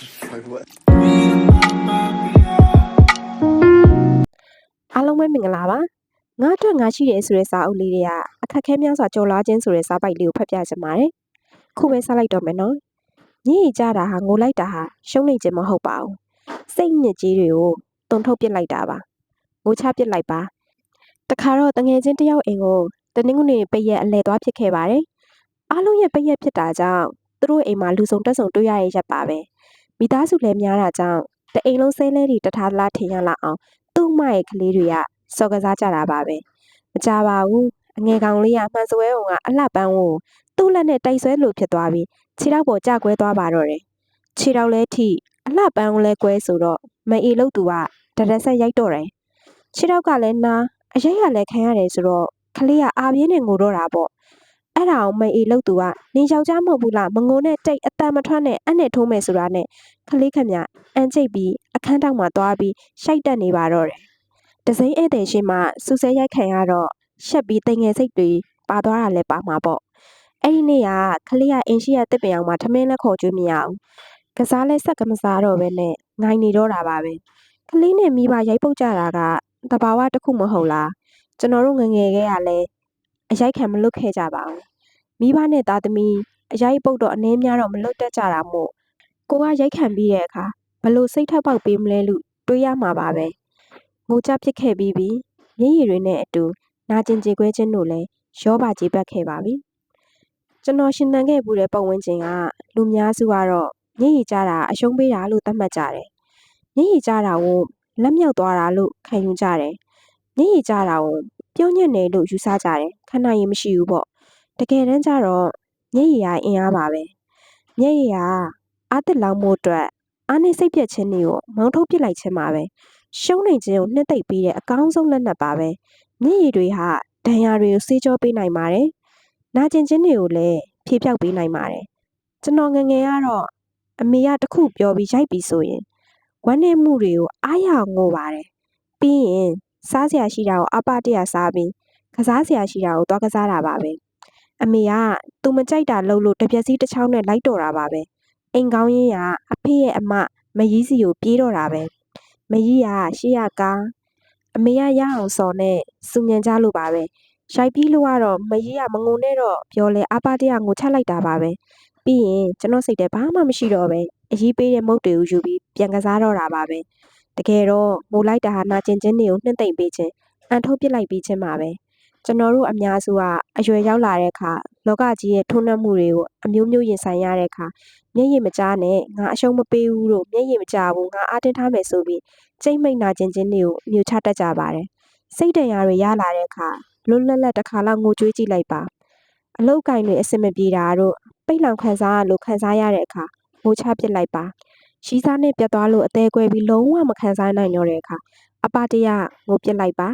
Like what? အားလုံးပဲမင်္ဂလာပါငါအတွက်ငါရှိတယ်ဆိုတဲ့စာအုပ်လေးတွေကအခက်ခဲများစွာကြော်လွှားခြင်းဆိုတဲ့စာပိုက်လေးကိုဖတ်ပြချင်ပါတယ်ခုပဲဆက်လိုက်တော့မယ်နော်ညည်ကြတာဟာငိုလိုက်တာဟာရှုံးနေခြင်းမဟုတ်ပါဘူးစိတ်ညစ်ကြီးတွေကိုတုံထုတ်ပစ်လိုက်တာပါငိုချပစ်လိုက်ပါတခါတော့တငယ်ချင်းတယောက်အိမ်ကိုတနင်္ဂနွေပိတ်ရက်အလဲသွားဖြစ်ခဲ့ပါတယ်အားလုံးရဲ့ပိတ်ရက်ဖြစ်တာကြောင့်သူတို့အိမ်မှာလူစုံတက်ဆုံတွေ့ရရဲ့ရက်ပါပဲမိသားစုလည်းများတာကြောင့်တအိမ်လုံးဆဲလဲတွေတထားလားထင်ရလောက်အောင်သူ့မရဲ့ကလေးတွေကစော်ကစားကြတာပါပဲမကြပါဘူးအငယ်ကောင်လေးကမှန်စွဲုံကအလှပန်းကိုသူ့လက်နဲ့တိုက်ဆွဲလို့ဖြစ်သွားပြီးခြေထောက်ပေါ်ကျကွဲသွားပါတော့တယ်ခြေထောက်လဲထိအလှပန်းကိုလဲကွဲဆိုတော့မအေလို့သူကတရက်ဆက်ရိုက်တော့တယ်ခြေထောက်ကလည်းနားအရိပ်ကလည်းခံရတယ်ဆိုတော့ကလေးကအာပြင်းနဲ့ငိုတော့တာပေါ့အဲ့ဒါအောင်မအေလို့သူကနေယောက်ျားမဟုတ်ဘူးလားမငိုနဲ့တိတ်အတန်မထွက်နဲ့အနဲ့ထိုးမယ်ဆိုတာနဲ့ကလေးခမအန်ကျိတ်ပြီးအခန်းတောက်မှာသွားပြီးရှိုက်တက်နေပါတော့တယ်တစိမ့်ဧည့်သည်ရှိမှစူဆဲရိုက်ခံရတော့ရှက်ပြီးတိမ်ငယ်စိတ်တွေပါသွားတာလည်းပါမှာပေါ့အဲ့ဒီနေ့ကကလေးကအင်ရှိရတစ်ပင်အောင်မှာထမင်းလက်ခေါ်ကျွေးမရဘူးကစားလဲဆက်ကမစားတော့ပဲနဲ့ငိုင်နေတော့တာပါပဲကလေးနဲ့မိဘရိုက်ပုတ်ကြတာကတဘာဝတစ်ခုမဟုတ်လားကျွန်တော်တို့ငငယ်ခဲ့ရလဲအရိုက်ခံမလွတ်ခဲ့ကြပါဘူးမိဘနဲ့သားသမီးအရိုက်ပုတ်တော့အနည်းများတော့မလွတ်တတ်ကြတာမို့ကိုကရိုက်ခံပြီးတဲ့အခါဘလို့စိတ်ထက်ပေါက်ပေးမလဲလို့တွေးရမှာပါပဲငိုကြဖြစ်ခဲ့ပြီးမျက်ရည်တွေနဲ့အတူနာကျင်ကြေကွဲခြင်းတို့လည်းရောပါကြေပတ်ခဲ့ပါပြီကျွန်တော်ရှင်သန်ခဲ့မှုတဲ့ပတ်ဝန်းကျင်ကလူများစုကတော့မျက်ရည်ကျတာအရှုံးပေးတာလို့သတ်မှတ်ကြတယ်မျက်ရည်ကျတာကိုလက်မြောက်သွားတာလို့ခံယူကြတယ်မျက်ရည်ကျတာကိုပြုံးညံ့တယ်လို့ယူဆကြတယ်ခဏရည်မရှိဘူးပေါ့တကယ်တမ်းကျတော့မျက်ရည်ကအင်အားပါပဲမျက်ရည်ကအားတစ်လောင်းမှုအတွက်အားနဲ့စိတ်ပြက်ခြင်းတွေကိုမောင်းထုတ်ပစ်လိုက်ခြင်းပါပဲရှုံးနေခြင်းကိုနှစ်သိမ့်ပြီးတဲ့အကောင်းဆုံးလက်နက်ပါပဲမျက်ရည်တွေဟာဒဏ်ရာတွေကိုဆေးကြောပေးနိုင်ပါတယ်နာကျင်ခြင်းတွေကိုလည်းဖြေဖြောက်ပေးနိုင်ပါတယ်ကျွန်တော်ငငယ်ကတော့အမေကတခုပြောပြီးရိုက်ပြီးဆိုရင်ဝမ်းနည်းမှုတွေကိုအားရအောင်ငိုပါတယ်ပြီးရင်စားစရာရှိတာကိုအပတရစားပြီးကစားစရာရှိတာကိုသွားကစားတာပါပဲအမေကသူမကြိုက်တာလှုပ်လို့တပြက်စီးတစ်ချောင်းနဲ့လိုက်တော်တာပါပဲအိမ်ကောင်းရင်ကအဖေရဲ့အမမရီးစီကိုပြေးတော့တာပဲမရီးကရှေ့ရကားအမေကရအောင်စော်နဲ့စူညံကြလို့ပါပဲရိုက်ပြီးလို့ကတော့မရီးကမငုံနဲ့တော့ပြောလဲအပတရငိုချလိုက်တာပါပဲပြီးရင်ကျွန်တော်စိတ်ထဲဘာမှမရှိတော့ပဲအကြီးပေးတဲ့မုတ်တွေကိုယူပြီးပြန်ကစားတော့တာပါပဲတကယ်တော့မိုးလိုက်တာဟာနာကျင်ခြင်းတွေကိုနှိမ့်သိမ့်ပေးခြင်းအန်ထုတ်ပစ်လိုက်ပြီးခြင်းပါပဲကျွန်တော်တို့အများစုကအရွယ်ရောက်လာတဲ့အခါလောကကြီးရဲ့ထိုးနှက်မှုတွေကိုအမျိုးမျိုးရင်ဆိုင်ရတဲ့အခါမျက်ရည်မကြားနဲ့ငါအရှုံးမပေးဘူးလို့မျက်ရည်မကြားဘူးငါအားတင်းထားမယ်ဆိုပြီးကျိတ်မိတ်နာကျင်ခြင်းတွေကိုအမျိုးချတတ်ကြပါတယ်စိတ်တန်ရာတွေရလာတဲ့အခါလွတ်လပ်လပ်တစ်ခါလောက်ငိုကြွေးကြည့်လိုက်ပါအလောက်ကင်တွေအစင်မပြေတာတို့ပိတ်လောင်ခံစားရလို့ခံစားရတဲ့အခါငိုချပစ်လိုက်ပါရှိစားနဲ့ပြတ်သွားလို့အသေးကွဲပြီးလုံးဝမခံစားနိုင်တော့တဲ့အခါအပတရငိုပစ်လိုက်ပါ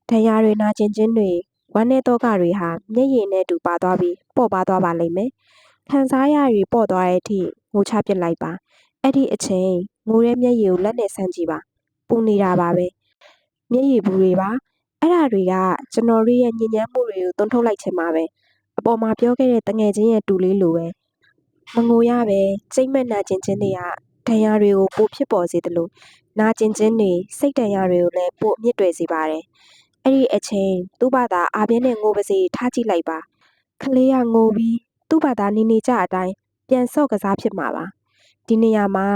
ဒဏ်ရာတွေနာကျင်ခြင်းတွေဝမ်းနဲ့တော့ကတွေဟာမျက်ရည်နဲ့တူပါသွားပြီးပေါ့ပါသွားပါလိမ့်မယ်ခံစားရတွေပေါ့သွားတဲ့အထိငိုချပစ်လိုက်ပါအဲ့ဒီအချိန်ငိုတဲ့မျက်ရည်ကိုလက်နဲ့ဆန်းကြည့်ပါပူနေတာပါပဲမျက်ရည်ဘူးတွေပါအဲ့ဒါတွေကကျွန်တော်တို့ရဲ့ညဉ့်ညမ်းမှုတွေကိုတွန်းထုတ်လိုက်ခြင်းပါပဲအပေါ်မှာပြောခဲ့တဲ့တငယ်ချင်းရဲ့တူလေးလိုပဲမငိုရပဲစိတ်မဲ့နာကျင်ခြင်းတွေကဒဏ်ရာတွေကိုပိုဖြစ်ပေါ်စေတယ်လို့နာကျင်ခြင်းတွေစိတ်ဒဏ်ရာတွေကိုလည်းပိုအမြင့်တွယ်စေပါတယ်အဲ့ဒီအချိန်သူ့ဘာသာအာပြင်းနဲ့ငိုပါစေထားကြည့်လိုက်ပါကလေးကငိုပြီးသူ့ဘာသာနေကြအတိုင်းပြန်ဆော့ကစားဖြစ်မှာပါဒီနေရာမှာ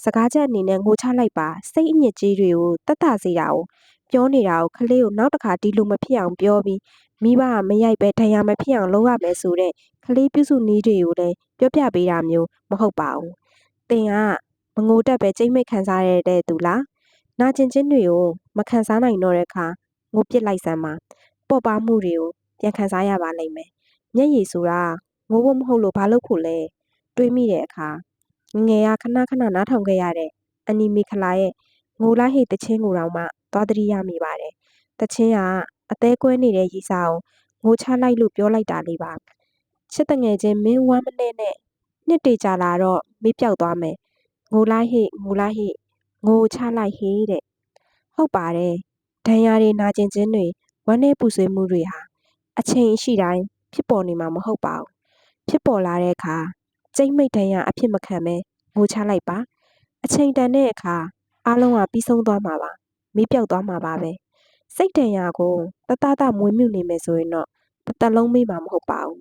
စကားချက်အနေနဲ့ငိုချလိုက်ပါစိတ်အညစ်အကြေးတွေကိုတတ်တာစေတာကိုပြောနေတာကိုကလေးကိုနောက်တစ်ခါဒီလိုမဖြစ်အောင်ပြောပြီးမိဘကမရိုက်ပဲဒဏ်ရာမဖြစ်အောင်လုပ်ရမယ်ဆိုတဲ့ကလေးပြုစုနည်းတွေကိုလည်းပြောပြပေးတာမျိုးမဟုတ်ပါဘူးသင်ကမငိုတတ်ပဲကြိတ်မိတ်ခံစားရတဲ့သူလားနာကျင်ခြင်းတွေကိုမခံစားနိုင်တော့တဲ့အခါငိုပစ်လိုက်စမ်းပါပေါ့ပါမှုတွေကိုပြန်ခံစားရပါလိမ့်မယ်မျက်ရည်ဆိုတာငိုဖို့မဟုတ်လို့ဘာလို့ခုလဲတွေးမိတဲ့အခါငယ်ကခဏခဏနားထောင်ခဲ့ရတဲ့အနီမီခလာရဲ့ငိုလိုက်ဟိတ်တချင်းကိုတော့မှသွားတတိရမိပါတယ်တချင်းကအသေးကွဲနေတဲ့ရီစာကိုငိုချလိုက်လို့ပြောလိုက်တာလေးပါချစ်တငယ်ချင်းမင်းဝမ်းမနဲ့နှစ်တေကြလာတော့မေးပြောက်သွားမယ်ငိုလိုက်ဟိငိုလိုက်ဟိငိုချလိုက်ဟိတဲ့ဟုတ်ပါတယ်ဒဏ်ရာတွေနာကျင်ခြင်းတွေဝမ်းနည်းပူဆွေးမှုတွေဟာအချိန်ရှိတိုင်းဖြစ်ပေါ်နေမှာမဟုတ်ပါဘူးဖြစ်ပေါ်လာတဲ့အခါကျိတ်မိတ်ဒဏ်ရာအဖြစ်မခံပဲငိုချလိုက်ပါ အချိန်တန်တဲ့အခါအားလုံးကပြီးဆုံးသွားမှာပါမေးပြောက်သွားမှာပါပဲစိတ်တန်ရာကိုတတမွေးမြူနေမယ်ဆိုရင်တော့တစ်သက်လုံးမေးမှာမဟုတ်ပါဘူး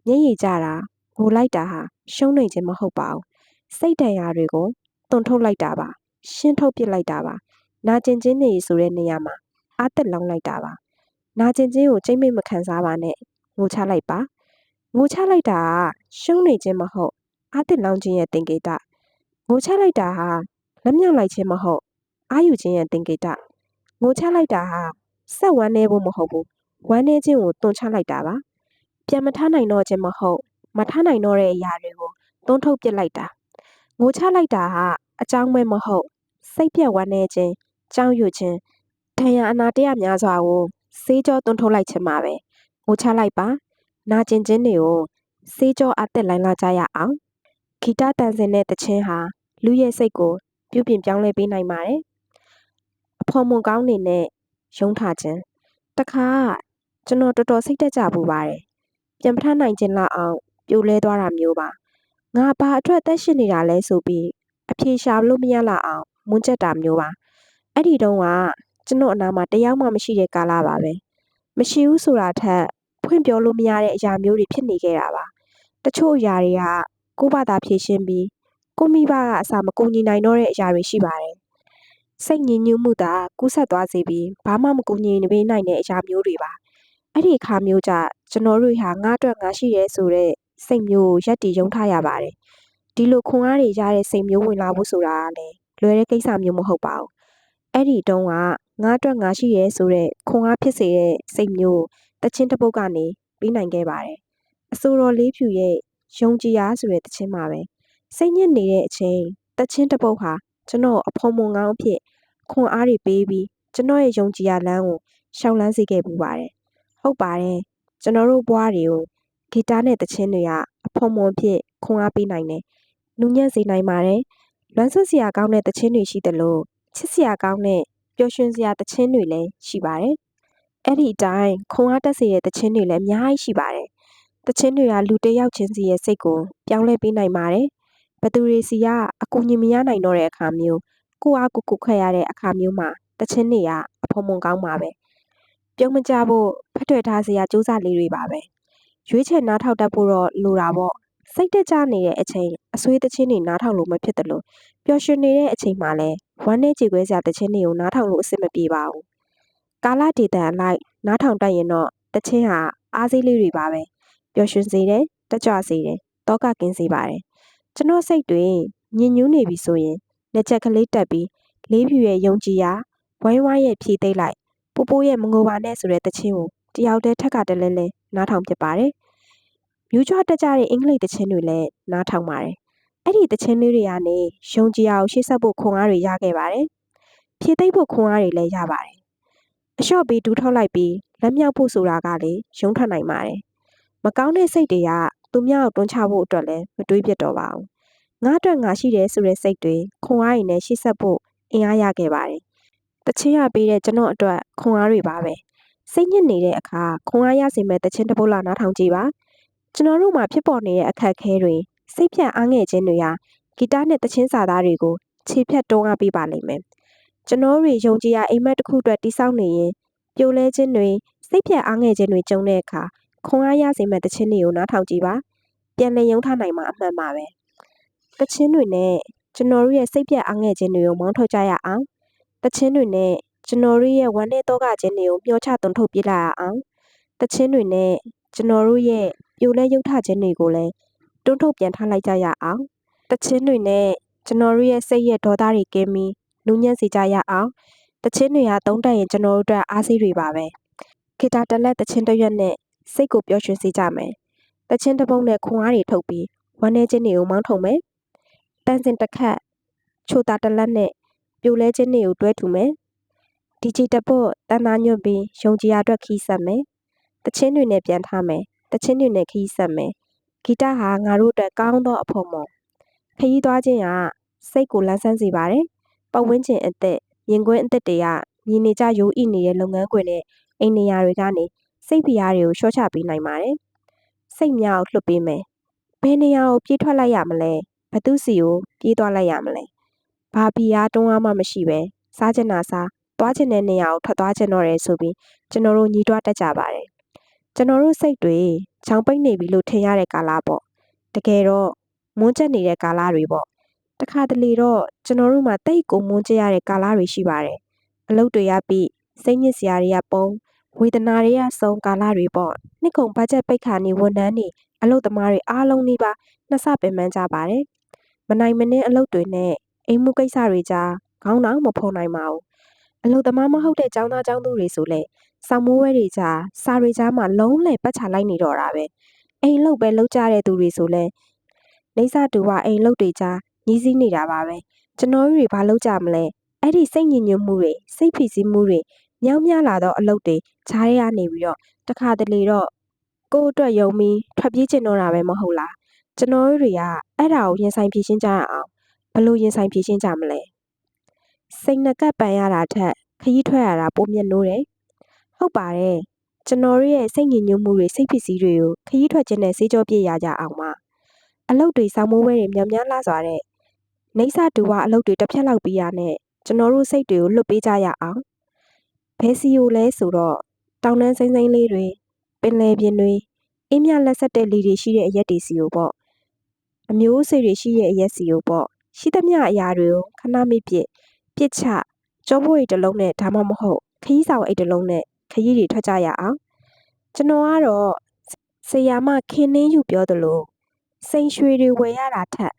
မျက်ရည်ကြတာငိုလိုက်တာဟာရှုံးနေခြင်းမဟုတ်ပါဘူးစိတ်တန်ရာတွေကိုတွန်ထုတ်လိုက်တာပါရှင်းထုတ်ပစ်လိုက်တာပါနာကျင်ခြင်းနေဆိုတဲ့နေရာမှာအားတက်လောင်းလိုက်တာပါနာကျင်ခြင်းကိုကြိတ်မိတ်မခံစားပါနဲ့ငိုချလိုက်ပါငိုချလိုက်တာကရှုံးနေခြင်းမဟုတ်အားတက်လောင်းခြင်းရဲ့သင်္ကေတငိုချလိုက်တာဟာလက်မြောက်လိုက်ခြင်းမဟုတ်အာယူခြင်းရဲ့သင်္ကေတငိုချလိုက်တာဟာဆက်ဝမ်းနေဖို့မဟုတ်ဘူးဝမ်းနေခြင်းကိုတွန်ချလိုက်တာပါပြန်မထားနိုင်တော့ခြင်းမဟုတ်မထားနိုင်တော့တဲ့အရာတွေကိုတွန်းထုတ်ပစ်လိုက်တာငိုချလိုက်တာဟာအကြောင်းမဲ့မဟုတ်စိတ်ပြက်ဝမ်းနေခြင်းကြောက်ရွံ့ခြင်းဒဏ်ရာအနာတရများစွာကိုစေးကြောတွန်းထုတ်လိုက်ခြင်းပါပဲငိုချလိုက်ပါနာကျင်ခြင်းတွေကိုစေးကြောအသက်လိုင်းလာကြရအောင်ဂီတတန်စင်တဲ့တခြင်းဟာလူရဲ့စိတ်ကိုပြုပြင်ပြောင်းလဲပေးနိုင်ပါတယ်အဖော်မွန်ကောင်းနေနဲ့ရုံးထခြင်းတခါကျွန်တော်တော်တော်စိတ်တက်ကြပူပါတယ်ပြန်မထနိုင်ခြင်းလောက်အောင်ပြိုလဲသွားတာမျိုးပါငါဘာအတွက်သက်ရှင်နေတာလဲဆိုပြီးအပြေရှာလို့မရလောက်အောင်မွန်းကျက်တာမျိုးပါအဲ့ဒီတုန်းကကျွန်တော်အနာမှာတယောက်မှမရှိတဲ့ကာလပါပဲမရှိဘူးဆိုတာထက်ဖွင့်ပြောလို့မရတဲ့အရာမျိုးတွေဖြစ်နေခဲ့တာပါတချို့အရာတွေကကိုယ့်ဘာသာဖြေရှင်းပြီးကိုမိဘကအစာမကူညီနိုင်တော့တဲ့အရာတွေရှိပါတယ်စိတ်ညစ်ညူးမှုသာကူးဆက်သွားစေပြီးဘာမှမကူညီပေးနိုင်တဲ့အရာမျိုးတွေပါအဲ့ဒီအခါမျိုးကြကျွန်တော်တို့ဟာငါအတွက်ငါရှိရဲဆိုတဲ့စိတ်မျိုးကိုရက်တည်ယုံထားရပါတယ်ဒီလိုခွန်အားတွေရတဲ့စိတ်မျိုးဝင်လာဖို့ဆိုတာကလည်းလွယ်တဲ့ကိစ္စမျိုးမဟုတ်ပါဘူးအဲ့ဒီတုန်းကငါအတွက်ငါရှိရဲဆိုတဲ့ခွန်အားဖြစ်စေတဲ့စိတ်မျိုးတချင်းတစ်ပုတ်ကနေပြီးနိုင်ခဲ့ပါတယ်အစိုးရလေးဖြူရဲ့ယုံကြည်ရာဆိုတဲ့တချင်းပါပဲစိတ်ညစ်နေတဲ့အချိန်တချင်းတစ်ပုတ်ဟာကျွန်တော်အဖော်မွန်ကောင်းအဖြစ်ခွန်အားတွေပေးပြီးကျွန်တော်ရဲ့ယုံကြည်ရာလမ်းကိုရှောင်လန်းစေခဲ့ပူပါတယ်ဟုတ်ပါတယ်ကျွန်တော်တို့ဘွားတွေကိုဂီတနဲ့တချင်းတွေကအဖော်မွန်ဖြစ်ခွန်အားပေးနိုင်တယ်နူးညံ့စေနိုင်ပါတယ်လွမ်းဆွတ်စရာကောင်းတဲ့တချင်းတွေရှိတယ်လို့ချစ်စရာကောင်းတဲ့ပျော်ရွှင်စရာတချင်းတွေလည်းရှိပါတယ်အဲ့ဒီအတိုင်းခွန်အားတက်စေတဲ့တချင်းတွေလည်းအများကြီးရှိပါတယ်တချင်းတွေကလူတစ်ယောက်ချင်းစီရဲ့စိတ်ကိုပြောင်းလဲပေးနိုင်ပါတယ်ဘသူတွေစီကအကူအညီမရနိုင်တော့တဲ့အခါမျိုးကိုအားကိုခွဲရတဲ့အခါမျိုးမှာတချင်းတွေကအဖုံမုံကောင်းပါပဲပြုံးမကြဖို့ဖတ်ထွယ်ထားစရာစူးစမ်းလေးတွေပါပဲရွေးချယ်နားထောင်တတ်ဖို့တော့လိုတာပေါ့စိတ်တက်ကြနေတဲ့အချိန်အဆွေးတချင်းတွေနားထောင်လို့မဖြစ်တယ်လို့ပျော်ရွှင်နေတဲ့အချိန်မှာလဲဝမ်းနဲ့ကြေခွဲစရာတချင်းတွေကိုနားထောင်လို့အဆင်မပြေပါဘူးကာလဒေတန်အလိုက်နားထောင်တတ်ရင်တော့တချင်းဟာအားစိလေးတွေပါပဲပျော်ရွှင်စေတယ်တက်ကြွစေတယ်တောကကင်းစေပါတယ်ကျွန်တော်စိတ်တွေညင်ညူးနေပြီဆိုရင်လက်ချက်ကလေးတက်ပြီးလေးဖြူရဲ့ယုံကြည်ရာဝိုင်းဝိုင်းရဲ့ဖြည့်သိမ့်လိုက်ပိုးပိုးရဲ့မငိုပါနဲ့ဆိုတဲ့တချင်းကိုတယောက်တည်းထက်ကတလဲလဲနားထောင်ဖြစ်ပါတယ်မြူးကြွတက်ကြတဲ့အင်္ဂလိပ်တချင်းတွေလည်းနားထောင်ပါတယ်အဲ့ဒီတချင်းလေးတွေကနေယုံကြည်အောင်ရှေ့ဆက်ဖို့ခွန်အားတွေရခဲ့ပါတယ်ဖြည့်သိမ့်ဖို့ခွန်အားတွေလည်းရပါတယ်အလျှော့ပေးဒူးထောက်လိုက်ပြီးလက်မြောက်ဖို့ဆိုတာကလေရုံးထွက်နိုင်ပါတယ်မကောင်းတဲ့စိတ်တွေကသူများကိုတွန်းချဖို့အတွက်လည်းမတွေးပြတ်တော့ပါဘူးငါအတွက်ငါရှိတယ်ဆိုတဲ့စိတ်တွေခွန်အားတွေနဲ့ရှေ့ဆက်ဖို့အင်အားရခဲ့ပါတယ်တချင်းရပေးတဲ့ကျွန်တော်အတွက်ခွန်အားတွေပါပဲစိတ်ညစ်နေတဲ့အခါခွန်အားရစေမဲ့တချင်းတစ်ပုဒ်လာနားထောင်ကြည့်ပါကျွန်တော်တို့မှာဖြစ်ပေါ်နေတဲ့အခက်အခဲတွေစိတ်ဖြတ်အားငယ်ခြင်းတွေဟာဂီတနဲ့တချင်းစာသားတွေကိုခြေဖြတ်တွန်းအားပေးပါလိမ့်မယ်ကျွန်တော်တွေယုံကြည်ရာအိမ်မက်တစ်ခုအတွက်တိဆောက်နေရင်ပြိုလဲခြင်းတွေစိတ်ဖြတ်အားငယ်ခြင်းတွေကြုံတဲ့အခါခွန်အားရစေမဲ့တချင်းတွေကိုနားထောင်ကြည့်ပါပြန်လည်ယုံထားနိုင်မှာအမှန်ပါပဲတချင်းတွေနဲ့ကျွန်တော်တို့ရဲ့စိတ်ဖြတ်အားငယ်ခြင်းတွေကိုမောင်းထုတ်ကြရအောင်တချင်းတွေနဲ့ကျွန်တော်တို့ရဲ့ဝမ်းနဲ့တောကခြင်းတွေကိုမျှောချသွန်ထုတ်ပြလိုက်ရအောင်တချင်းတွေနဲ့ကျွန်တော်တို့ရဲ့ပြိုလဲရုပ်ထခြင်းတွေကိုလည်းတွန်းထုတ်ပြန်ထားလိုက်ကြရအောင်တချင်းတွေနဲ့ကျွန်တော်တို့ရဲ့စိတ်ရဲ့ဒေါသတွေကင်းပြီးနူးညံ့စေကြရအောင်တချင်းတွေကသုံးတတ်ရင်ကျွန်တော်တို့အတွက်အားစိတွေပါပဲဂီတာတစ်လက်တချင်းတစ်ရွက်နဲ့စိတ်ကိုပျော်ရွှင်စေကြမယ်တချင်းတစ်ပုတ်နဲ့ခွန်အားတွေထုတ်ပြီးဝမ်းနေခြင်းတွေကိုမောင်းထုတ်မယ်တန်စင်တစ်ခတ်ချိုတာတစ်လက်နဲ့ပြိုလဲခြင်းတွေကိုတွဲထူမယ်ဒီဂျီတပုတ်တန်သားညွတ်ပြီးယုံကြည်ရအတွက်ခီးဆက်မယ်တချင်းတွေနဲ့ပြန်ထားမယ်တချင်းတွေနဲ့ခီးဆက်မယ်ဂီတဟာငါတို့အတွက်ကောင်းသောအဖို့မော်ခရီးသွားခြင်းကစိတ်ကိုလန်းဆန်းစေပါတယ်ပတ်ဝန်းကျင်အသက်မြင်ကွင်းအသက်တွေကမြင်နေကြရိုးဣနေတဲ့လုပ်ငန်းခွင်နဲ့အိမ်နေရာတွေကနေစိတ်ဖိအားတွေကိုလျှော့ချပေးနိုင်ပါတယ်စိတ်များကိုလှုပ်ပေးမယ်ဘယ်နေရာကိုပြေးထွက်လိုက်ရမလဲဘသူစီကိုပြေးသွားလိုက်ရမလဲ ဘာဘီယာတွန်းအားမှမရှိပဲစားချင်တာစားသွားချင်တဲ့နေရာကိုထွက်သွားချင်တော့တယ်ဆိုပြီးကျွန်တော်တို့ညီးတွားတတ်ကြပါတယ်ကျွန်တော်တို့စိတ်တွေချောင်ပိတ်နေပြီလို့ထင်ရတဲ့ကာလပေါ့တကယ်တော့မွန်းကျက်နေတဲ့ကာလတွေပေါ့တခါတလေတော့ကျွန်တော်တို့မှာတိတ်ကိုမွန်းကျက်ရတဲ့ကာလတွေရှိပါတယ်အလုပ်တွေရပြီးစိတ်ညစ်စရာတွေကပုံဝေဒနာတွေကစုံကာလတွေပေါ့နှစ်ကုန်ဘတ်ဂျက်ပိတ်ခါနေဝန်ထမ်းတွေအလုပ်သမားတွေအားလုံးနှိပါနှစ်ဆပင်ပန်းကြပါတယ်မနိုင်မနှင်းအလုပ်တွေနဲ့အိမ်မှုကိစ္စတွေကြားခေါင်းတောင်မဖုံနိုင်ပါဘူးအလုပ်သမားမဟုတ်တဲ့ចောင်းသားចောင်းသူတွေဆိုလဲစောင်မိုးဝဲတွေကြားစာတွေကြားမှာလုံးလဲပတ်ချလိုက်နေတော့တာပဲအိမ်လုပ်ပဲလုပ်ကြတဲ့သူတွေဆိုလဲနေစာတူဝအိမ်လုပ်တွေကြားညီးစည်းနေတာပါပဲကျွန်တော်တို့တွေဘာလုပ်ကြမလဲအဲ့ဒီစိတ်ညစ်ညွတ်မှုတွေစိတ်ဖိစီးမှုတွေမြောက်များလာတော့အလုပ်တွေဈားရဲကနေပြီးတော့တခါတလေတော့ကိုယ့်အတွက်ယုံပြီးထွက်ပြေးချင်တော့တာပဲမဟုတ်လားကျွန်တော်တို့တွေကအဲ့ဒါကိုရင်ဆိုင်ဖြေရှင်းကြရအောင်ဘလို့ရင်ဆိုင်ဖြေရှင်းကြမလဲစိတ်နှကပ်ပန်ရတာထက်ခရီးထွက်ရတာပိုမြတ်နိုးတယ်ဟုတ်ပါတယ်ကျွန်တော်တို့ရဲ့စိတ်ညစ်ညွတ်မှုတွေစိတ်ဖြစ်စည်းတွေကိုခရီးထွက်ခြင်းနဲ့စေးကြောပြည့်ရကြအောင်ပါအလုပ်တွေစောင်းမိုးဝဲတွေမြောင်များလာစွာတဲ့နေစာတူဝအလုပ်တွေတစ်ဖြတ်လောက်ပြီးရနဲ့ကျွန်တော်တို့စိတ်တွေကိုလွတ်ပေးကြရအောင်ဘယ်စီကိုလဲဆိုတော့တောင်တန်းစိမ့်စိမ့်လေးတွေပင်လယ်ပြင်တွေအင်းမြလက်ဆက်တဲ့လီတွေရှိတဲ့အရက်တွေစီကိုပေါ့အမျိုးအစိတွေရှိတဲ့အရက်စီကိုပေါ့ရှိသမျှအရာတွေကိုခဏမိပြစ်ချကြောပွေတစ်လုံးနဲ့ဒါမှမဟုတ်ခရီးဆောင်အိတ်တစ်လုံးနဲ့ခရီးတွေထွက်ကြရအောင်ကျွန်တော်ကတော့ဆေးရမခင်းနှင်းယူပြောသလိုစိန်ရွှေတွေဝယ်ရတာထက်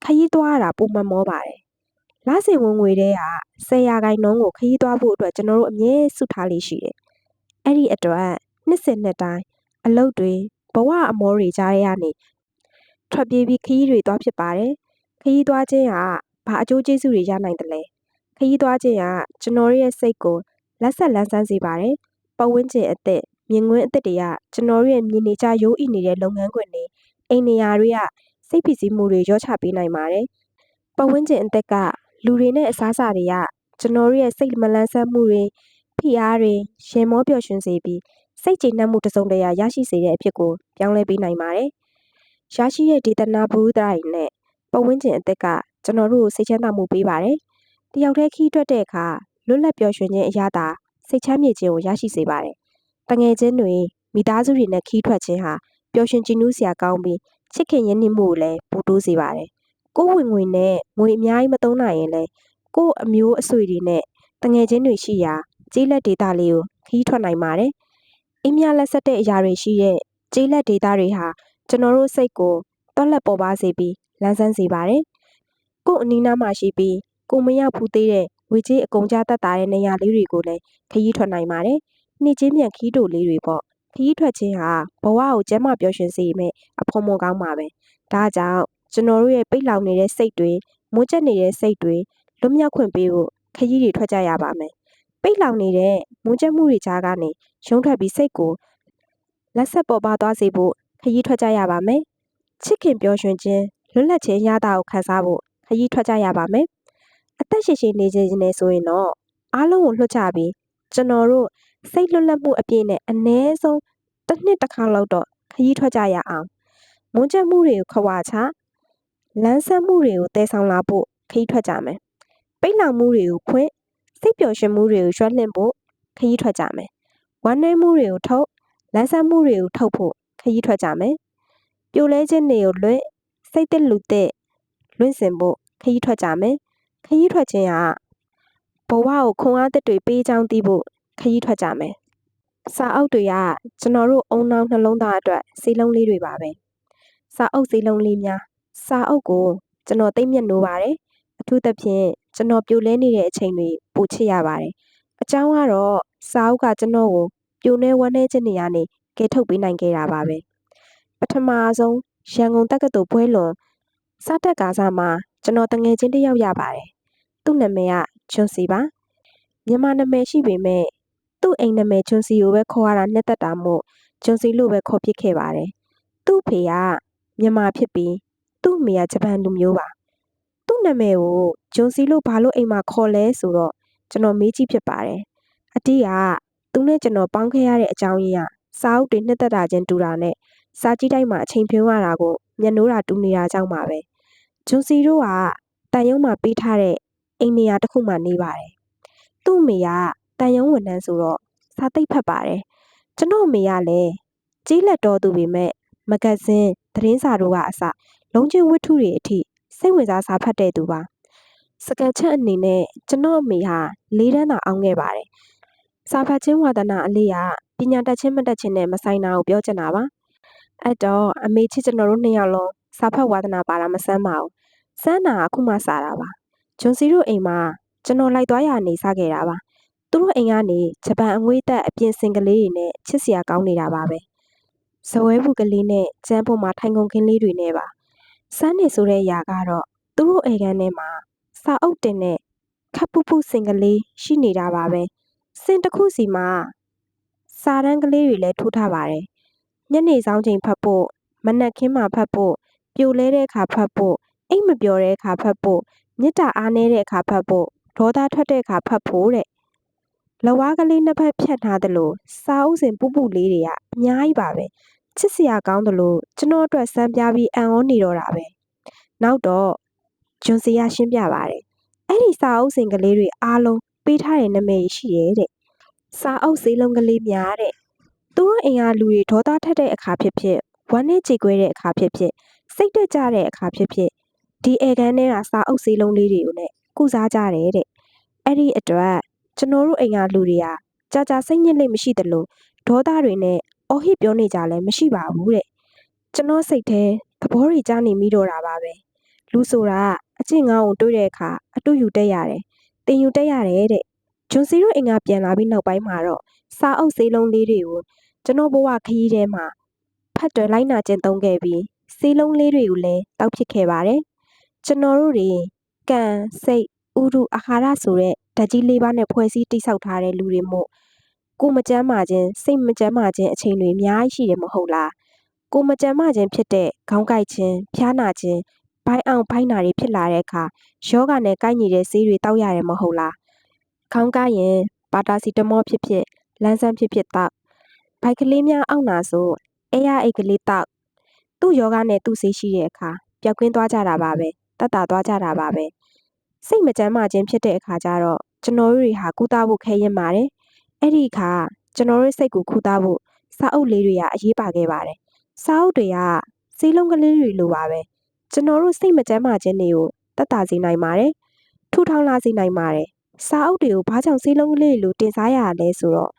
ခရီးသွားရတာပုံမှန်မောပါတယ်လဆင်ဝင်ငွေတဲ့က10%ကိုခရီးသွားဖို့အတွက်ကျွန်တော်တို့အမြဲစုထားလေးရှိတယ်အဲ့ဒီအတွက်နှစ်စဉ်နှစ်တိုင်းအလုပ်တွေဘဝအမောတွေကြားရကနေထွက်ပြေးပြီးခရီးတွေသွားဖြစ်ပါတယ်ခရီးသွားခြင်းကဘာအကျိုးကျေးဇူးတွေရနိုင်တယ်လဲခရီးသွားခြင်းကကျွန်တော်ရဲ့စိတ်ကိုလက်ဆက်လန်းဆန်းစေပါတယ်ပတ်ဝန်းကျင်အသက်မြင်ကွင်းအသက်တွေကကျွန်တော်ရဲ့မြင်နေကြရိုးအိနေတဲ့လုပ်ငန်းခွင်တွေအိမ်နေရာတွေကစိတ်ဖိစီးမှုတွေရောချပေးနိုင်ပါတယ်ပတ်ဝန်းကျင်အသက်ကလူတွေနဲ့အစားအစာတွေကကျွန်တော်ရဲ့စိတ်မလန်းဆန်းမှုတွေဖိအားတွေရှင်မောပျော်ရွှင်စေပြီးစိတ်ကျေနပ်မှုတစုံတရာရရှိစေတဲ့အဖြစ်ကိုပြောင်းလဲပေးနိုင်ပါတယ်ရရှိတဲ့ဒေသနာဘုဒ္ဓတွေနဲ့ပတ်ဝန်းကျင်အသက်ကကျွန်တော်တို့စိတ်ချမ်းသာမှုပေးပါတယ်တယောက်တည်းခီးထွက်တဲ့အခါလွတ်လပ်ပျော်ရွှင်ခြင်းအရာသာစိတ်ချမ်းမြေခြင်းကိုရရှိစေပါတယ်တငယ်ချင်းတွေမိသားစုတွေနဲ့ခီးထွက်ခြင်းဟာပျော်ရွှင်ကြည်နူးစရာကောင်းပြီးချစ်ခင်ရင်းနှီးမှုကိုလည်းပိုတိုးစေပါတယ်ကိုယ်ဝင်ငွေနဲ့ငွေအများကြီးမသုံးနိုင်ရင်လည်းကိုယ့်အမျိုးအဆွေတွေနဲ့တငယ်ချင်းတွေရှိရာကျေးလက်ဒေသလေးကိုခီးထွက်နိုင်ပါတယ်အင်းမြလက်ဆက်တဲ့အရာတွေရှိတဲ့ကျေးလက်ဒေသတွေဟာကျွန်တော်တို့စိတ်ကိုတွက်လက်ပေါ်ပါစေပြီးလန်းဆန်းစေပါတယ်ကို့အနီးနားမှာရှိပြီးကိုမရောက်ဖူးသေးတဲ့ဝေကြီးအကုန်ကြတတ်တာတဲ့နေရာလေးတွေကိုလည်းခရီးထွက်နိုင်ပါတယ်နှစ်ချင်းမြန်ခီးတိုလေးတွေပေါ့ခရီးထွက်ခြင်းဟာဘဝကိုကျန်းမာပျော်ရွှင်စေမယ့်အဖို့မကောင်းပါပဲဒါကြောင့်ကျွန်တော်တို့ရဲ့ပိတ်လောင်နေတဲ့စိတ်တွေမွန်းကျက်နေတဲ့စိတ်တွေလွတ်မြောက်ခွင့်ပေးဖို့ခရီးတွေထွက်ကြရပါမယ်ပိတ်လောင်နေတဲ့မွန်းကျက်မှုတွေကြားကနေရုံးထွက်ပြီးစိတ်ကိုလက်ဆက်ပေါ်ပါသွားစေဖို့ခရီးထွက်ကြရပါမယ်ချစ်ခင်ပျော်ရွှင်ခြင်းလွတ်လပ်ခြင်းရတာကိုခံစားဖို့ခရီးထွက်ကြရပါမယ်အသက်ရှင်ရှင်နေခြင်းနဲ့ဆိုရင်တော့အားလုံးကိုလွှတ်ချပြီးကျွန်တော်တို့စိတ်လွတ်လပ်မှုအပြည့်နဲ့အ ਨੇ ဆုံးတစ်နှစ်တစ်ခါလောက်တော့ခရီးထွက်ကြရအောင်မွန်းကျက်မှုတွေကိုခွာချလန်းဆန်းမှုတွေကိုတည်ဆောင်လာဖို့ခရီးထွက်ကြမယ်ပိတ်လောင်မှုတွေကိုဖွင့်စိတ်ပျော်ရွှင်မှုတွေကိုရွှဲလှင့်ဖို့ခရီးထွက်ကြမယ်ဝမ်းနည်းမှုတွေကိုထုတ်လန်းဆန်းမှုတွေကိုထုတ်ဖို့ခရီးထွက်ကြမယ်ပြိုလဲခြင်းတွေကိုလွတ်စိတ်သက်လူသက်လွင့်စင်ဖို့ခရီးထွက်ကြမယ်ခရီးထွက်ခြင်းကဘဝကိုခွန်အားသက်တွေပေးချောင်းသိဖို့ခရီးထွက်ကြမယ်စာအုပ်တွေကကျွန်တော်တို့အုံနောင်နှလုံးသားအတွက်စီလုံးလေးတွေပါပဲစာအုပ်စီလုံးလေးများစာအုပ်ကိုကျွန်တော်သိမ့်မြတ်နိုးပါတယ်အထူးသဖြင့်ကျွန်တော်ပြိုလဲနေတဲ့အချိန်တွေပိုချစ်ရပါတယ်အကြောင်းကတော့စာအုပ်ကကျွန်တော်ကိုပြိုနေဝမ်းနေခြင်းတွေကနေကယ်ထုတ်ပေးနိုင်ခဲ့တာပါပဲပထမဆုံးရန်ကုန်တက္ကသိုလ်ဘွဲလွန်စတက်ကားစားမှာကျွန်တော်တငယ်ချင်းတစ်ယောက်ရပါတယ်သူ့နာမည်ကဂျွန်စီပါမြန်မာနာမည်ရှိပေမဲ့သူ့အိမ်နာမည်ဂျွန်စီကိုပဲခေါ်ရတာနှစ်သက်တာမို့ဂျွန်စီလို့ပဲခေါ်ဖြစ်ခဲ့ပါတယ်သူ့ဖေကမြန်မာဖြစ်ပြီးသူ့အမေကဂျပန်လူမျိုးပါသူ့နာမည်ကိုဂျွန်စီလို့ဘာလို့အိမ်မှာခေါ်လဲဆိုတော့ကျွန်တော်မေးကြည့်ဖြစ်ပါတယ်အတိကသူနဲ့ကျွန်တော်ပေါင်းခဲ့ရတဲ့အကြောင်းရင်းကစာအုပ်တွေနှစ်သက်တာချင်းတူတာနဲ့စာကြည့်တိုင်းမှာအချိန်ဖြုံးရတာကိုမျက်နှိုးတာတူနေတာကြောင့်ပါပဲဂျွန်စီတို့ကတန်ရုံးမှာပေးထားတဲ့ အိမ်နေရာတစ်ခုမှနေပါတယ်။သူ့အမေကတန်ရုံးဝန်ထမ်းဆိုတော့စာသိပ်ဖတ်ပါတယ်။ကျွန်တော်အမေကလည်းကြီးလက်တော်သူပေမဲ့မဂဇင်းသတင်းစာတို့ကအစလုံးချင်းဝတ္ထုတွေအထိစိတ်ဝင်စားစာဖတ်တဲ့သူပါ။စကားချက်အနေနဲ့ကျွန်တော်အမေဟာ၄တန်းသာအောင်ခဲ့ပါတယ်။စာဖတ်ခြင်းဝါသနာအလေးကပညာတတ်ခြင်းမတတ်ခြင်းနဲ့မဆိုင်တာကိုပြောချင်တာပါ။အဲ့တော့အမေချစ်ကျွန်တော်တို့နှစ်ယောက်လုံးစာဖတ်ဝါသနာပါတာမဆန်းပါဘူး။စမ်းတာအခုမှစာတာပါ။ဂျွန်စီတို့အိမ်မှာကျွန်တော်လိုက်သွားရနေစားခဲ့တာပါ။သူတို့အိမ်ကနေဂျပန်အငွေးသက်အပြင်စင်ကလေးတွေနဲ့ချစ်စရာကောင်းနေတာပါပဲ။ဇဝဲဘူးကလေးနဲ့ကျန်းပေါ်မှာထိုင်ကုန်ခင်းလေးတွေနဲ့ပါ။စမ်းနေဆိုတဲ့ຢာကတော့သူတို့အိမ်ခန်းထဲမှာစာအုပ်တင်နဲ့ခပ်ပူပူစင်ကလေးရှိနေတာပါပဲ။စင်တစ်ခုစီမှာစာတန်းကလေးတွေလည်းထိုးထားပါတယ်။ညနေဆောင်ချိန်ဖတ်ဖို့မနက်ခင်းမှာဖတ်ဖို့ပြိုလဲတဲ့အခါဖတ်ဖို့အိမ်မပျော်တဲ့အခါဖတ်ဖို့မေတ္တာအားနည်းတဲ့အခါဖတ်ဖို့ဒေါသထွက်တဲ့အခါဖတ်ဖို့တဲ့လဝါးကလေးနှစ်ဖက်ဖြတ်ထားသလိုစာအုပ်စင်ပူပူလေးတွေကအများကြီးပါပဲချစ်စရာကောင်းသလိုကျွန်တော်အတွက်စမ်းပြပြီးအံ့ဩနေတော့တာပဲနောက်တော့ဂျွန်စီကရှင်းပြပါတယ်အဲ့ဒီစာအုပ်စင်ကလေးတွေအားလုံးပေးထားတဲ့နာမည်ရှိရဲ့တဲ့စာအုပ်စည်းလုံးကလေးများတဲ့သူတို့အိမ်ကလူတွေဒေါသထက်တဲ့အခါဖြစ်ဖြစ်ဝမ်းနဲ့ကြေကွဲတဲ့အခါဖြစ်ဖြစ်စိတ်တက်ကြတဲ့အခါဖြစ်ဖြစ်ဒီဧကန်ထဲကစာအုပ်စည်းလုံးလေးတွေကိုနဲ့ကုစားကြတယ်တဲ့အဲ့ဒီအတွက်ကျွန်တော်တို့အိမ်ကလူတွေကကြာကြာစိတ်ညစ်လိမ့်မရှိသလိုဒေါသတွေနဲ့အော်ဟစ်ပြောနေကြလည်းမရှိပါဘူးတဲ့ကျွန်တော်စိတ်ထဲသဘောတွေကြားနေမိတော့တာပါပဲလူဆိုတာအကျင့်ငေါကိုတွေးတဲ့အခါအတူယူတက်ရတယ်တင်ယူတက်ရတယ်တဲ့ဂျွန်စီတို့အိမ်ကပြန်လာပြီးနောက်ပိုင်းမှာတော့စာအုပ်စည်းလုံးလေးတွေကိုကျွန်တော်ဘဝခရီးထဲမှာဖတ်တွယ်လိုက်နာကျင့်သုံးခဲ့ပြီးစီးလုံးလေးတွေကိုလည်းတောက်ဖြစ်ခဲ့ပါတယ်။ကျွန်တော်တို့တွေကံစိတ်ဥဒုအာဟာရဆိုတဲ့ဓာတ်ကြီး၄ပါးနဲ့ဖွဲ့စည်းတိဆောက်ထားတဲ့လူတွေမို့ကိုမကျမ်းမာခြင်းစိတ်မကျမ်းမာခြင်းအချိန်တွေအများကြီးရှိတယ်မဟုတ်လား။ကိုမကျမ်းမာခြင်းဖြစ်တဲ့ခေါင်းကိုက်ခြင်းဖျားနာခြင်းဘိုင်းအောင်ဘိုင်းနာတွေဖြစ်လာတဲ့အခါယောဂနဲ့ကိုက်ညီတဲ့ဆေးတွေတောက်ရတယ်မဟုတ်လား။ခေါင်းကိုက်ရင်ပါတာစီတမောဖြစ်ဖြစ်လန်းဆန်းဖြစ်ဖြစ်တောက်ဘိုက်ကလေးများအောင့်နာဆိုအေးရအိတ်ကလေးတောက်သူ့ယောဂနဲ့သူ့ဆေးရှိတဲ့အခါပျောက်ကင်းသွားကြတာပါပဲတတ်တာသွားကြတာပါပဲစိတ်မကျမ်းမာခြင်းဖြစ်တဲ့အခါကျတော့ကျွန်တော်တို့တွေဟာကုသဖို့ခဲရင်ပါတယ်အဲ့ဒီအခါကျွန်တော်တို့စိတ်ကိုကုသဖို့စာအုပ်လေးတွေကအရေးပါခဲ့ပါတယ်စာအုပ်တွေကစီးလုံးကလေးတွေလိုပါပဲကျွန်တော်တို့စိတ်မကျမ်းမာခြင်းတွေကိုတတ်တာစေနိုင်ပါတယ်ထူထောင်လာစေနိုင်ပါတယ်စာအုပ်တွေကိုဘာကြောင့်စီးလုံးကလေးလိုတင်စားရတာလဲဆိုတော့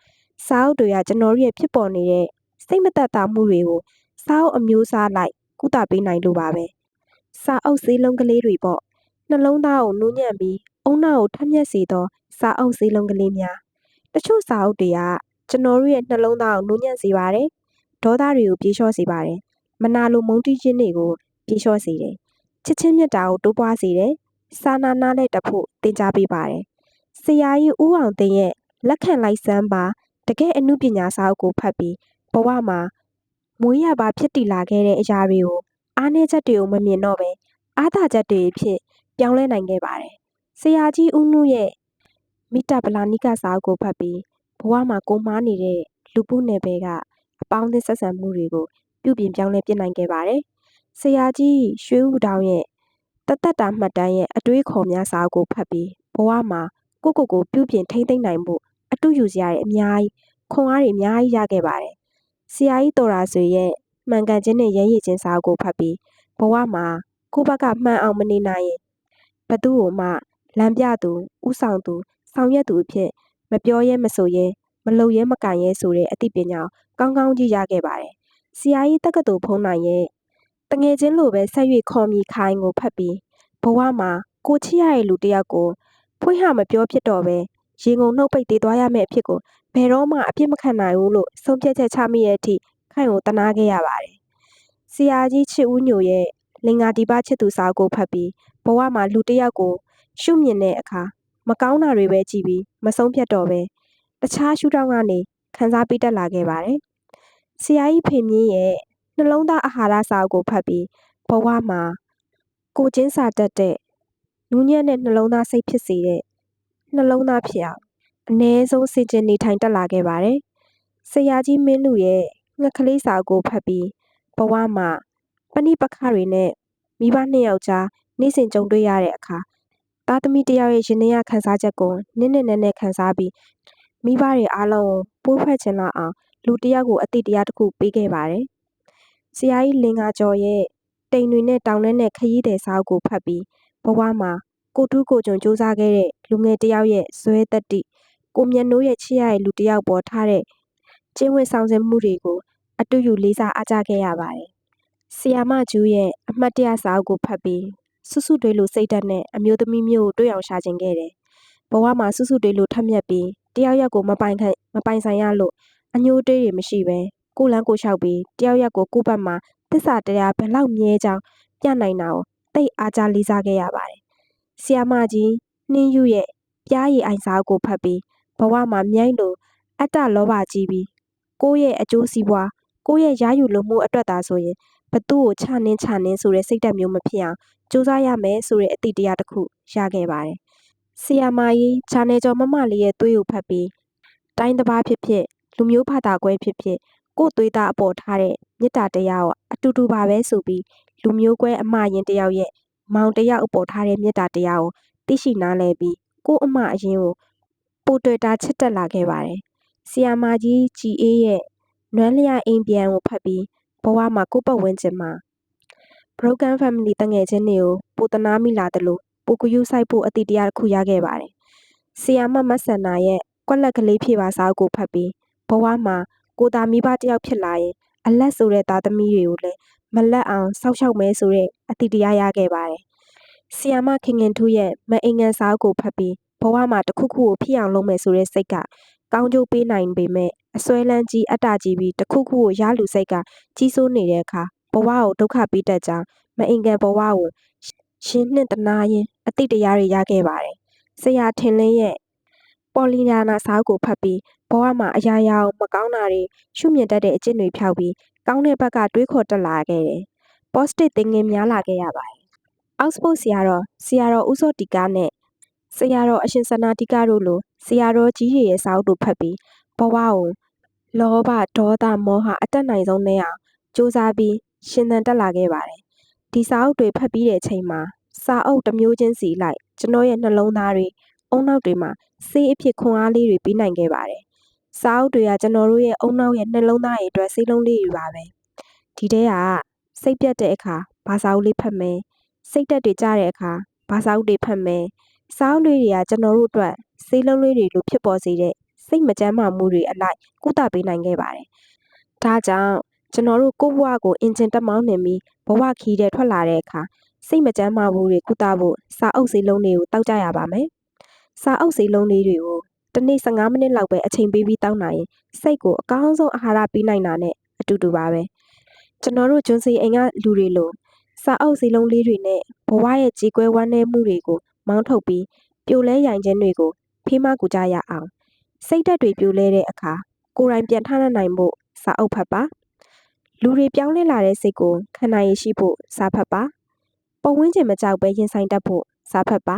စာအုပ်တွေကကျွန်တော်တို့ရဲ့ဖြစ်ပေါ်နေတဲ့စိတ်မသက်သာမှုတွေကိုစာအုပ်အမျိုးအစားလိုက်ကုသပေးနိုင်လို့ပါပဲစာအုပ်စည်းလုံးကလေးတွေပေါ့နှလုံးသားကိုနူးညံ့ပြီးအုံနောက်ကိုထက်မြက်စေသောစာအုပ်စည်းလုံးကလေးများတချို့စာအုပ်တွေကကျွန်တော်တို့ရဲ့နှလုံးသားကိုနူးညံ့စေပါတယ်ဒေါသတွေကိုပြေလျှော့စေပါတယ်မနာလိုမုန်းတီးခြင်းတွေကိုပြေလျှော့စေတယ်ချစ်ချင်းမြတ်တာကိုတိုးပွားစေတယ်စာနာနာနဲ့တဖို့သင်ကြားပေးပါတယ်ဆရာကြီးဦးအောင်သိန်းရဲ့လက်ခံလိုက်စမ်းပါတကယ်အမှုပညာစာအုပ်ကိုဖတ်ပြီးဘဝမှာမွေးရပါဖြစ်တည်လာခဲ့တဲ့အရာတွေကိုအားနည်းချက်တွေကိုမမြင်တော့ပဲအားသာချက်တွေဖြစ်ပြောင်းလဲနိုင်ခဲ့ပါတယ်။ဆရာကြီးဦးနုရဲ့မိတ္တပလာနိကစာအုပ်ကိုဖတ်ပြီးဘဝမှာကိုမားနေတဲ့လူပုနယ်ပယ်ကအပေါင်းအသင်းဆက်ဆံမှုတွေကိုပြုပြင်ပြောင်းလဲပြနိုင်ခဲ့ပါတယ်။ဆရာကြီးရွှေဦးတောင်ရဲ့တသက်တာမှတ်တမ်းရဲ့အတွေးခေါ်များစာအုပ်ကိုဖတ်ပြီးဘဝမှာကိုပြုပြင်ထိမ့်သိမ့်နိုင်ဖို့အတူယူစရာတွေအများကြီးခွန်အားတွေအများကြီးရခဲ့ပါတယ်။ဆရာကြီးတော်ရာဆွေရဲ့မှန်ကန်ခြင်းနဲ့ရဲရည်ခြင်းစာအုပ်ကိုဖတ်ပြီးဘဝမှာကိုဘက်ကမှန်အောင်မနေနိုင်ရင်ဘသူ့ကိုမှလမ်းပြသူဥဆောင်သူဆောင်ရွက်သူအဖြစ်မပြောရဲမဆိုရဲမလုပ်ရဲမကန်ရဲဆိုတဲ့အသိပညာကောင်းကောင်းကြီးရခဲ့ပါတယ်။ဆရာကြီးတက္ကသိုလ်ဖုံးနိုင်ရဲ့တငယ်ချင်းလိုပဲဆက်၍ခေါ်မိခိုင်းကိုဖတ်ပြီးဘဝမှာကိုချစ်ရတဲ့လူတစ်ယောက်ကိုဖွင့်ဟမပြောဖြစ်တော့ပဲရေငုံနှုတ်ပိတ်သေးသွားရမယ့်အဖြစ်ကိုဘယ်တော့မှအပြစ်မခံနိုင်ဘူးလို့ဆုံးဖြတ်ချက်ချမိတဲ့အထိခိုင်ကိုတနာခဲ့ရပါတယ်။ဆရာကြီးချစ်ဦးညိုရဲ့လင်္ကာဒီပချစ်သူစာအုပ်ကိုဖတ်ပြီးဘဝမှာလူတစ်ယောက်ကိုရှုမြင်တဲ့အခါမကောင်းတာတွေပဲကြည့်ပြီးမဆုံးဖြတ်တော့ပဲတခြားရှုထောင့်ကနေခန်းစားပေးတတ်လာခဲ့ပါတယ်။ဆရာကြီးဖေမြင့်ရဲ့နှလုံးသားအာဟာရစာအုပ်ကိုဖတ်ပြီးဘဝမှာကိုချင်းစာတတ်တဲ့နူးညံ့တဲ့နှလုံးသားစိတ်ဖြစ်စေတဲ့နှလုံးသားဖြစ်အောင်အ ਨੇ ဆုံးစင်ကြင်နေထိုင်တက်လာခဲ့ပါတယ်။ဆရာကြီးမင်းလူရဲ့ငှက်ကလေးစာအုပ်ကိုဖတ်ပြီးဘဝမှာပဏိပခတွေနဲ့မိဘနှစ်ယောက်ကြားနေ့စဉ်ကြုံတွေ့ရတဲ့အခါ သားသမီးတယောက်ရဲ့ရင်ထဲကခံစားချက်ကိုနစ်နဲ့ခံစားပြီးမိဘတွေအားလုံးကိုပိုးဖွဲ့ချင်လောက်အောင်လူတယောက်ကိုအသိတရားတစ်ခုပေးခဲ့ပါတယ်။ဆရာကြီးလင်္ကာကျော်ရဲ့တိမ်တွေနဲ့တောင်ထဲနဲ့ခရီးသည်စာအုပ်ကိုဖတ်ပြီးဘဝမှာကိုတူးကိုကြုံစူးစမ်းခဲ့တဲ့လူငယ်တယောက်ရဲ့ဇွဲသက်တိကိုမြတ်နိုးရဲ့ချစ်ရတဲ့လူတယောက်ပေါ်ထားတဲ့ကျင့်ဝတ်ဆောင်စင်မှုတွေကိုအတူယူလေးစားအားကြခဲ့ရပါတယ်။ဆီယာမကျူးရဲ့အမှတ်တရစာအုပ်ကိုဖတ်ပြီးစွစွတွေးလိုစိတ်ဓာတ်နဲ့အမျိုးသမီးမျိုးကိုတွေ့အောင်ရှာကျင်ခဲ့တယ်။ဘဝမှာစွစွတွေးလိုထက်မြက်ပြီးတယောက်ရက်ကိုမပိုင်ဆိုင်ရလို့အညိုးတေးတွေမရှိပဲကိုလန်းကိုလျှောက်ပြီးတယောက်ရက်ကိုကိုဘက်မှာသစ္စာတရားဘယ်လောက်မြဲကြောင်းပြနိုင်တာကိုသိအားကြလေးစားခဲ့ရပါတယ်။ဆီယာမကြီးနှင်းယူရဲ့ပြားရည်အိုင်စာအုပ်ကိုဖတ်ပြီးဘဝမှာမြိုင်းလိုအတ္တလောဘကြီးပြီးကိုယ့်ရဲ့အကျိုးစီးပွားကိုယ့်ရဲ့ရယူလိုမှုအတွက်သာဆိုရင်ဘသူ့ကိုချနင်းဆိုတဲ့စိတ်ဓာတ်မျိုးမဖြစ်အောင်စူးစမ်းရမယ်ဆိုတဲ့အသည့်တရားတစ်ခုရခဲ့ပါတယ်။ဆီယာမကြီးဂျာနယ်ကျော်မလေးရဲ့သွေးကိုဖတ်ပြီးတိုင်းတစ်ပါးဖြစ်ဖြစ်လူမျိုးဘာသာကွဲဖြစ်ဖြစ်ကိုယ့်သွေးသားအပေါ်ထားတဲ့မေတ္တာတရားကိုအတူတူပါပဲဆိုပြီးလူမျိုးကွဲအမှားရင်တယောက်ရဲ့မောင်တယောက်အပေါ်ထားတဲ့မေတ္တာတရားကိုသိရှိနားလည်ပြီးကိုယ့်အမှားအယွင်းကိုပိုတွေ့တာချစ်တက်လာခဲ့ပါတယ်။ဆီယာမကြီးကြည်အေးရဲ့နွမ်းလျအိမ်ပြန်ကိုဖတ်ပြီးဘဝမှာကိုယ့်ပတ်ဝန်းကျင်မှာ broken family တငယ်ချင်းတွေကိုပိုတနာမိလာတယ်လို့ပိုကူးယူဆိုင်ဖို့အတိတရားတစ်ခုရခဲ့ပါတယ်။ဆီယာမမဆန္နာရဲ့ကွက်လက်ကလေးဖြေပါစာအုပ်ကိုဖတ်ပြီးဘဝမှာကိုသားမိဘတယောက်ဖြစ်လာရင်အလက်ဆိုတဲ့သားသမီးတွေကိုလည်းမလက်အောင်စောက်ရှောက်မဲဆိုတဲ့အတိတရားရခဲ့ပါတယ်။ဆီယာမခင်ထူးရဲ့မအိမ်ငံစာအုပ်ကိုဖတ်ပြီးဘဝမှာတစ်ခုခုကိုဖြစ်အောင်လုပ်မယ်ဆိုတဲ့စိတ်ကကောင်းကျိုးပေးနိုင်ပေမဲ့အစွဲလန်းကြီးအတ္တကြီးပြီးတစ်ခုခုကိုရလူစိတ်ကကြီးစိုးနေတဲ့အခါဘဝကိုဒုက္ခပေးတတ်ကြောင်းမအိမ်ကန်ဘဝကိုရှင်နှစ်တနာရင်အတိတရားတွေရခဲ့ပါတယ်။ဆရာထင်လင်းရဲ့ပေါ်လီနာနာစာအုပ်ကိုဖတ်ပြီးဘဝမှာအရာရာမကောင်းတာတွေရှုမြင်တတ်တဲ့အကျင့်တွေဖြောက်ပြီးကောင်းတဲ့ဘက်ကတွေးခေါ်တက်လာခဲ့တယ်။ positive thinking များလာခဲ့ရပါတယ်။ Oxford ဆရာတော်ဦးစောတီကားနဲ့ဆရာတော်အရှင်စန္ဒာတိကတို့လိုဆရာတော်ကြီးတွေရဲ့စာအုပ်တို့ဖတ်ပြီးဘဝကိုလောဘဒေါသမောဟအတက်နိုင်ဆုံးနဲ့အောင်စူးစမ်းပြီးရှင်သန်တက်လာခဲ့ပါတယ်။ဒီစာအုပ်တွေဖတ်ပြီးတဲ့အချိန်မှာစာအုပ်တစ်မျိုးချင်းစီလိုက်ကျွန်တော်ရဲ့နှလုံးသားတွေအုံနောက်တွေမှာဆေးအဖြစ်ခွန်အားလေးတွေပြီးနိုင်ခဲ့ပါတယ်။စာအုပ်တွေကကျွန်တော်တို့ရဲ့အုံနောက်ရဲ့နှလုံးသားရဲ့အတွက်ဆေးလုံးလေးတွေပါပဲ။ဒီထဲကစိတ်ပြတ်တဲ့အခါဘာစာအုပ်လေးဖတ်မယ်။စိတ်တက်တွေကြတဲ့အခါဘာစာအုပ်တွေဖတ်မယ်။စာအုပ်လေးတွေကကျွန်တော်တို့အတွက်ဆေးလုံးလေးတွေလိုဖြစ်ပေါ်စေတဲ့စိတ်မကျန်းမာမှုတွေအလိုက်ကုသပေးနိုင်ခဲ့ပါတယ်။ဒါကြောင့်ကျွန်တော်တို့ကိုယ့်ဘဝကိုအင်ဂျင်တက်မောင်းနေပြီးဘဝခီးတဲ့ထွက်လာတဲ့အခါစိတ်မကျန်းမာမှုတွေကုသဖို့စာအုပ်ဆေးလုံးတွေကိုတောက်ကြရပါမယ်။စာအုပ်ဆေးလုံးလေးတွေကိုတစ်နေ့15မိနစ်လောက်ပဲအချိန်ပေးပြီးတောက်နိုင်ရင်စိတ်ကိုအကောင်းဆုံးအာဟာရပေးနိုင်တာနဲ့အတူတူပါပဲ။ကျွန်တော်တို့ဂျွန်စီအိမ်ကလူတွေလိုစာအုပ်ဆေးလုံးလေးတွေနဲ့ဘဝရဲ့ကြေကွဲဝမ်းနည်းမှုတွေကိုမောင်းထုတ်ပြီးပြိုလဲရိုင်ခြင်းတွေကိုဖေးမကူကြရအောင်စိတ်ဓာတ်တွေပြိုလဲတဲ့အခါကိုယ်တိုင်ပြန်ထနိုင်ဖို့စာအုပ်ဖတ်ပါလူတွေပြောင်းလဲလာတဲ့စိတ်ကိုခံနိုင်ရရှိဖို့စာဖတ်ပါပတ်ဝန်းကျင်မကြောက်ပဲရင်ဆိုင်တတ်ဖို့စာဖတ်ပါ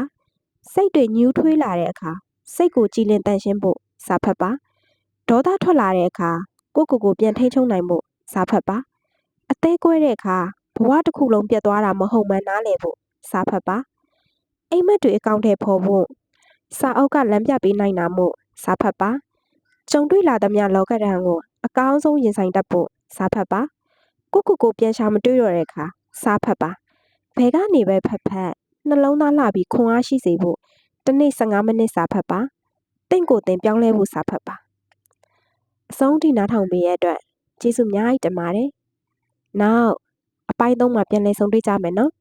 စိတ်တွေညှိုးထွေးလာတဲ့အခါစိတ်ကိုကြည်လင်တန့်ရှင်းဖို့စာဖတ်ပါဒေါသထွက်လာတဲ့အခါကိုယ့်ပြန်ထိန်းချုပ်နိုင်ဖို့စာဖတ်ပါအသေးကွဲတဲ့အခါဘဝတစ်ခုလုံးပြတ်သွားတာမဟုတ်မှန်းနားလည်ဖို့စာဖတ်ပါအိမ်မက်တွေအကောင့်ထဲပေါ်ဖို့စာအုပ်ကလမ်းပြပေးနိုင်တာမို့စာဖတ်ပါကြုံတွေ့လာသမျှလောကဓာတ်ကိုအကောင်းဆုံးရင်ဆိုင်တတ်ဖို့စာဖတ်ပါကိုပြန်ရှာမတွေ့တော့တဲ့အခါစာဖတ်ပါဘယ်ကနေပဲဖတ်နှလုံးသားလှပြီးခွန်အားရှိစေဖို့တစ်နေ့15မိနစ်စာဖတ်ပါတင့်ကိုယ်တင်ပြောင်းလဲဖို့စာဖတ်ပါအဆုံးထိနားထောင်ပေးရတဲ့အတွက်ကျေးဇူးအများကြီးတင်ပါတယ်နောက်အပိုင်း3မှာပြန်လည်ဆုံတွေ့ကြမယ်နော်